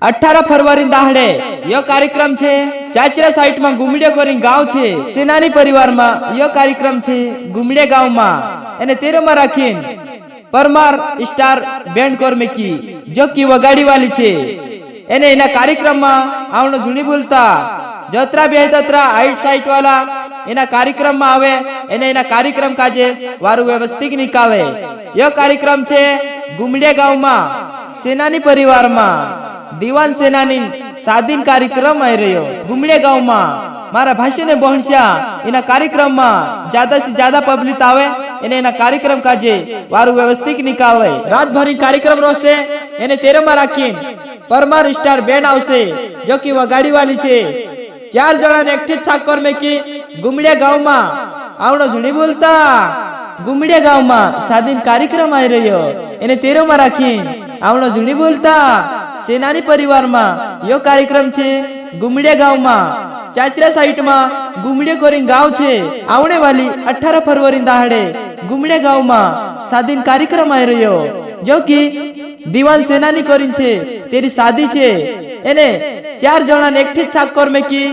18 फरवरी दाहड़े यो कार्यक्रम छे चाचरा साइट में गुमड़े कोरी गांव छे सेनानी परिवार में यो कार्यक्रम छे गुमड़े गांव में एने 13 में राखीन परमार स्टार बैंड कोरमेकी जो की वगाड़ी वाली छे एने एना कार्यक्रम में आवनो जुनी बोलता जत्रा बे तत्रा हाइट साइट वाला एना कार्यक्रम में आवे एने एना कार्यक्रम काजे वारु व्यवस्थित निकावे यो कार्यक्रम छे गुमड़े गांव में सेनानी परिवार में दीवान सेनानी सादीन कार्यक्रम आई रह्यो गुमड़े गांव में मारा भाषण ने पहुंचा एना कार्यक्रम में ज्यादा से ज्यादा पब्लिक आवे एने एना कार्यक्रम काजे वारु व्यवस्थित निकावे रात भरी कार्यक्रम रोसे एने 13 में राखी परमार स्टार बैंड आवशे जो की वगाड़ी वाली छे 4 जणा ने एकठी छाकर में की गुमड़े गांव में आवनो जुनी बोलता गुमड़े गांव में सादीन कार्यक्रम आई रह्यो एने 13 में राखी आवनो जुनी बोलता सेनानी परिवार में यो कार्यक्रम छे गुमड़े गांव में चाचरा साइट में गुमड़े कोरी गांव छे आवने वाली 18 फरवरी दाहड़े गुमड़े गांव में सादीन कार्यक्रम आई रह्यो जो की दीवान सेनानी कोरी छे तेरी शादी छे एने 4 जणा ने एकठी छाकर में की